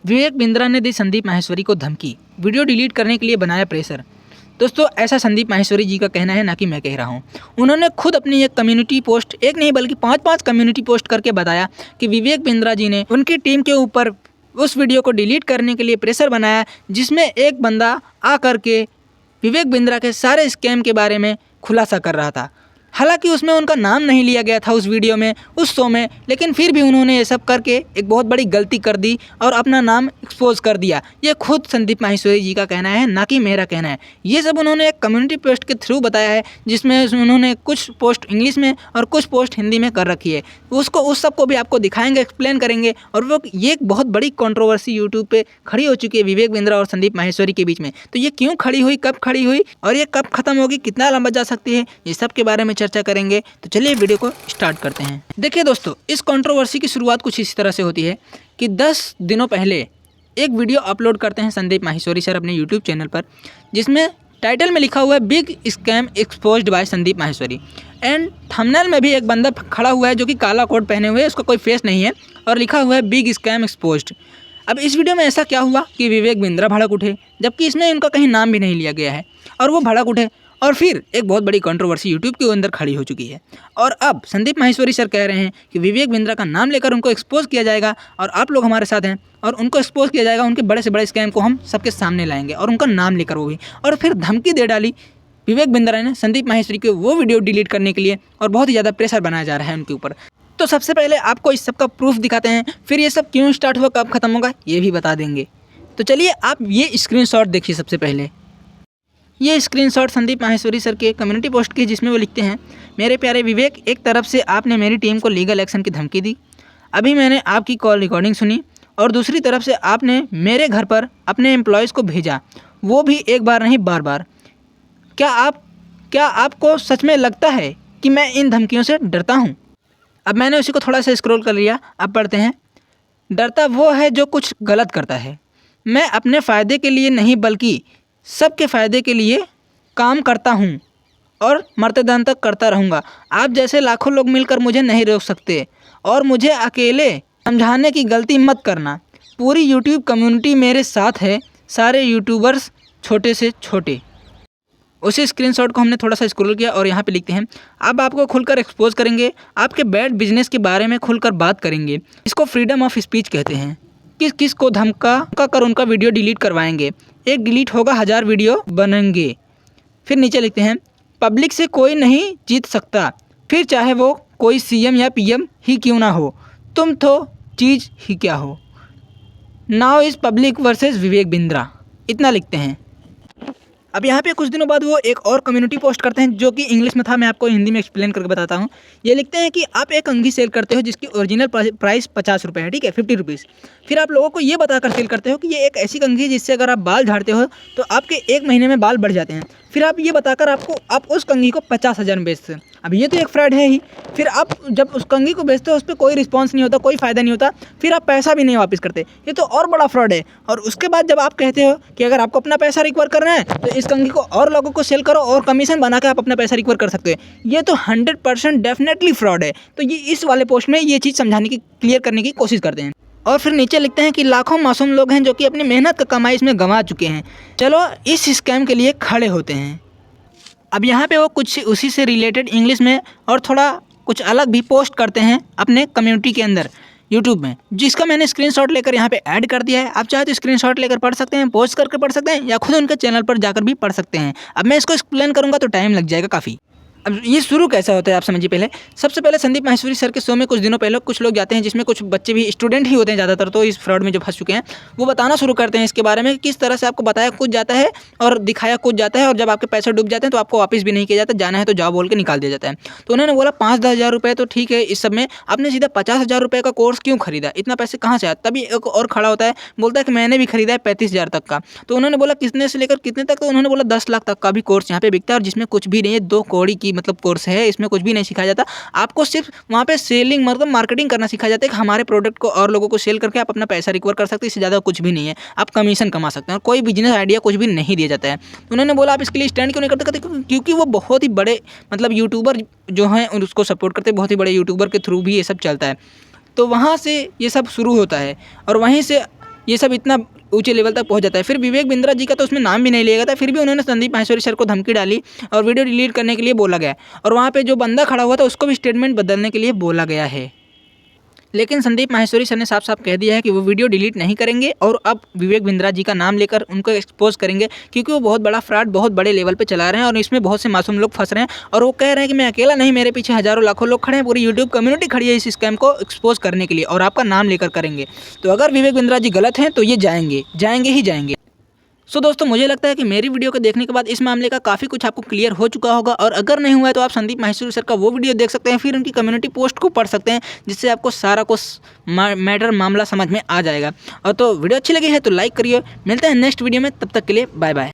विवेक बिंद्रा ने दी संदीप माहेश्वरी को धमकी, वीडियो डिलीट करने के लिए बनाया प्रेशर। दोस्तों, ऐसा संदीप माहेश्वरी जी का कहना है, ना कि मैं कह रहा हूँ। उन्होंने खुद अपनी एक कम्युनिटी पोस्ट, एक नहीं बल्कि 5-5 कम्युनिटी पोस्ट करके बताया कि विवेक बिंद्रा जी ने उनकी टीम के ऊपर उस वीडियो को डिलीट करने के लिए प्रेशर बनाया, जिसमें एक बंदा आ कर के विवेक बिंद्रा के सारे स्कैम के बारे में खुलासा कर रहा था। हालांकि उसमें उनका नाम नहीं लिया गया था उस वीडियो में, उस शो में, लेकिन फिर भी उन्होंने ये सब करके एक बहुत बड़ी गलती कर दी और अपना नाम एक्सपोज कर दिया। ये खुद संदीप माहेश्वरी जी का कहना है, ना कि मेरा कहना है। ये सब उन्होंने एक कम्युनिटी पोस्ट के थ्रू बताया है, जिसमें उन्होंने कुछ पोस्ट इंग्लिश में और कुछ पोस्ट हिंदी में कर रखी है। उस सब को भी आपको दिखाएंगे, एक्सप्लेन करेंगे। और वो ये एक बहुत बड़ी कंट्रोवर्सी यूट्यूब पे खड़ी हो चुकी है विवेक बिंद्रा और संदीप माहेश्वरी के बीच में। तो ये क्यों खड़ी हुई, कब खड़ी हुई और ये कब खत्म होगी, कितना लंबा जा सकती है, ये सब के बारे में चर्चा करेंगे। तो चलिए वीडियो को स्टार्ट करते हैं। देखिए दोस्तों, इस कंट्रोवर्सी की शुरुआत कुछ इस तरह से होती है कि 10 दिनों पहले एक वीडियो अपलोड करते हैं संदीप माहेश्वरी सर अपने यूट्यूब चैनल पर, जिसमें टाइटल में लिखा हुआ है big scam exposed by Sandeep Maheshwari, and thumbnail में भी एक बंदा खड़ा हुआ है जो कि काला कोट पहने हुए है, उसका कोई फेस नहीं है, और लिखा हुआ है बिग स्कैम एक्सपोज्ड। अब इस वीडियो में ऐसा क्या हुआ कि विवेक बिंद्रा भड़क उठे, जबकि इसमें इनका कहीं नाम भी नहीं लिया गया है, और वो भड़क उठे और फिर एक बहुत बड़ी कंट्रोवर्सी यूट्यूब के अंदर खड़ी हो चुकी है। और अब संदीप माहेश्वरी सर कह रहे हैं कि विवेक बिंद्रा का नाम लेकर उनको एक्सपोज किया जाएगा और आप लोग हमारे साथ हैं, और उनको एक्सपोज किया जाएगा, उनके बड़े से बड़े स्कैम को हम सबके सामने लाएंगे, और उनका नाम लेकर वो भी। और फिर धमकी दे डाली विवेक बिंद्रा ने संदीप माहेश्वरी को वो वीडियो डिलीट करने के लिए, और बहुत ही ज़्यादा प्रेशर बनाया जा रहा है उनके ऊपर। तो सबसे पहले आपको इस सब का प्रूफ दिखाते हैं, फिर ये सब क्यों स्टार्ट हुआ, कब खत्म होगा, ये भी बता देंगे। तो चलिए आप ये स्क्रीनशॉट देखिए। सबसे पहले ये स्क्रीनशॉट संदीप माहेश्वरी सर के कम्युनिटी पोस्ट की, जिसमें वो लिखते हैं, मेरे प्यारे विवेक, एक तरफ से आपने मेरी टीम को लीगल एक्शन की धमकी दी, अभी मैंने आपकी कॉल रिकॉर्डिंग सुनी, और दूसरी तरफ से आपने मेरे घर पर अपने एम्प्लॉयज़ को भेजा, वो भी एक बार नहीं बार बार। क्या आपको सच में लगता है कि मैं इन धमकियों से डरता हूँ? अब मैंने उसी को थोड़ा सा स्क्रॉल कर लिया, अब पढ़ते हैं। डरता वो है जो कुछ गलत करता है। मैं अपने फ़ायदे के लिए नहीं बल्कि सबके फ़ायदे के लिए काम करता हूँ और मरते दम तक करता रहूँगा। आप जैसे लाखों लोग मिलकर मुझे नहीं रोक सकते, और मुझे अकेले समझाने की गलती मत करना। पूरी यूट्यूब कम्युनिटी मेरे साथ है, सारे यूट्यूबर्स छोटे से छोटे। उसी स्क्रीनशॉट को हमने थोड़ा सा स्क्रॉल किया और यहाँ पे लिखते हैं, अब आपको खुलकर एक्सपोज करेंगे, आपके बैड बिजनेस के बारे में खुलकर बात करेंगे। इसको फ्रीडम ऑफ स्पीच कहते हैं। किस को धमका कर उनका वीडियो डिलीट करवाएंगे, एक डिलीट होगा 1000 वीडियो बनेंगे। फिर नीचे लिखते हैं, पब्लिक से कोई नहीं जीत सकता, फिर चाहे वो कोई सीएम या पीएम ही क्यों ना हो, तुम तो चीज़ ही क्या हो। Now is public versus Vivek Bindra, इतना लिखते हैं। अब यहाँ पे कुछ दिनों बाद वो एक और कम्युनिटी पोस्ट करते हैं, जो कि इंग्लिश में था, मैं आपको हिंदी में एक्सप्लेन करके बताता हूँ। ये लिखते हैं कि आप एक कंघी सेल करते हो जिसकी ओरिजिनल प्राइस 50 रुपये है, ठीक है, 50 रुपीज़। फिर आप लोगों को ये बताकर सेल करते हो कि ये एक ऐसी कंघी जिससे अगर आप बाल झाड़ते हो तो आपके 1 महीने में बाल बढ़ जाते हैं। फिर आप ये बताकर आप उस कंघी को 50,000 में बेचते हैं। अब ये तो एक फ्रॉड है ही। फिर आप जब उस कंघी को बेचते हो, उस पर कोई रिस्पॉन्स नहीं होता, कोई फ़ायदा नहीं होता, फिर आप पैसा भी नहीं वापस करते, ये तो और बड़ा फ्रॉड है। और उसके बाद जब आप कहते हो कि अगर आपको अपना पैसा रिकवर करना है तो इस कंघी को और लोगों को सेल करो और कमीशन बना के आप अपना पैसा रिकवर कर सकते हो, ये तो 100% डेफिनेटली फ्रॉड है। तो ये इस वाले पोस्ट में ये चीज़ समझाने की, क्लियर करने की कोशिश करते हैं। और फिर नीचे लिखते हैं कि लाखों मासूम लोग हैं जो कि अपनी मेहनत का कमाई इसमें गंवा चुके हैं, चलो इस स्कैम के लिए खड़े होते हैं। अब यहाँ पे वो कुछ उसी से रिलेटेड इंग्लिश में और थोड़ा कुछ अलग भी पोस्ट करते हैं अपने कम्युनिटी के अंदर यूट्यूब में, जिसका मैंने स्क्रीनशॉट लेकर यहाँ पे ऐड कर दिया है। आप चाहे तो स्क्रीनशॉट लेकर पढ़ सकते हैं, पोस्ट करके पढ़ सकते हैं, या खुद उनके चैनल पर जाकर भी पढ़ सकते हैं। अब मैं इसको एक्सप्लेन करूँगा तो टाइम लग जाएगा काफ़ी। अब ये शुरू कैसा होता है आप समझिए। पहले सबसे पहले संदीप माहेश्वरी सर के शो में कुछ दिनों पहले कुछ लोग जाते हैं, जिसमें कुछ बच्चे भी स्टूडेंट ही होते हैं ज़्यादातर, तो इस फ्रॉड में जो फंस चुके हैं वो बताना शुरू करते हैं इसके बारे में, किस तरह से आपको बताया कुछ जाता है और दिखाया कुछ जाता है, और जब आपके पैसे डूब जाते हैं तो आपको वापस भी नहीं किया जाता, जाना है तो जाओ बोल के निकाल दिया जाता है। तो उन्होंने बोला 5-10 हज़ार रुपये तो ठीक है, इस सब में आपने सीधा 50,000 रुपये का कोर्स क्यों खरीदा, इतना पैसे कहाँ से आया। तभी एक और खड़ा होता है, बोलता है कि मैंने भी खरीदा है 35,000 तक का। तो उन्होंने बोला कितने से लेकर कितने तक, तो उन्होंने बोला 10 लाख तक का भी कोर्स यहाँ पे बिकता है, और जिसमें कुछ भी नहीं है, 2 कौड़ी की मतलब कोर्स है, इसमें कुछ भी नहीं सिखाया जाता। आपको सिर्फ वहाँ पे सेलिंग मतलब मार्केटिंग करना सिखाया जाता है कि हमारे प्रोडक्ट को और लोगों को सेल करके आप अपना पैसा रिकवर कर सकते हैं, इससे ज़्यादा कुछ भी नहीं है, आप कमीशन कमा सकते हैं, और कोई बिजनेस आइडिया कुछ भी नहीं दिया जाता है। तो उन्होंने बोला आप इसके लिए स्टैंड क्यों नहीं करते, क्योंकि वो बहुत ही बड़े मतलब यूट्यूबर जो हैं उसको सपोर्ट करते हैं, बहुत ही बड़े यूट्यूबर के थ्रू भी ये सब चलता है। तो वहाँ से ये सब शुरू होता है, और वहीं से ये सब इतना ऊंचे लेवल तक पहुंच जाता है। फिर विवेक बिंद्रा जी का तो उसमें नाम भी नहीं लिया गया था, फिर भी उन्होंने संदीप माहेश्वरी सर को धमकी डाली और वीडियो डिलीट करने के लिए बोला गया। और वहाँ पे जो बंदा खड़ा हुआ था उसको भी स्टेटमेंट बदलने के लिए बोला गया है। लेकिन संदीप माहेश्वरी सर ने साफ साफ कह दिया है कि वो वीडियो डिलीट नहीं करेंगे और अब विवेक बिंद्रा जी का नाम लेकर उनको एक्सपोज करेंगे, क्योंकि वो बहुत बड़ा फ्रॉड बहुत बड़े लेवल पे चला रहे हैं और इसमें बहुत से मासूम लोग फंस रहे हैं। और वो कह रहे हैं कि मैं अकेला नहीं, मेरे पीछे हज़ारों लाखों लोग खड़े हैं, पूरी यूट्यूब कम्युनिटी खड़ी है इस स्कैम को एक्सपोज करने के लिए और आपका नाम लेकर करेंगे। तो अगर विवेक बिंद्रा जी गलत हैं तो ये जाएंगे ही जाएंगे। सो दोस्तों, मुझे लगता है कि मेरी वीडियो को देखने के बाद इस मामले का काफ़ी कुछ आपको क्लियर हो चुका होगा। और अगर नहीं हुआ है तो आप संदीप माहेश्वरी सर का वो वीडियो देख सकते हैं, फिर उनकी कम्युनिटी पोस्ट को पढ़ सकते हैं, जिससे आपको सारा कुछ मामला समझ में आ जाएगा। और तो वीडियो अच्छी लगी है तो लाइक करिए। मिलते हैं नेक्स्ट वीडियो में, तब तक के लिए बाय बाय।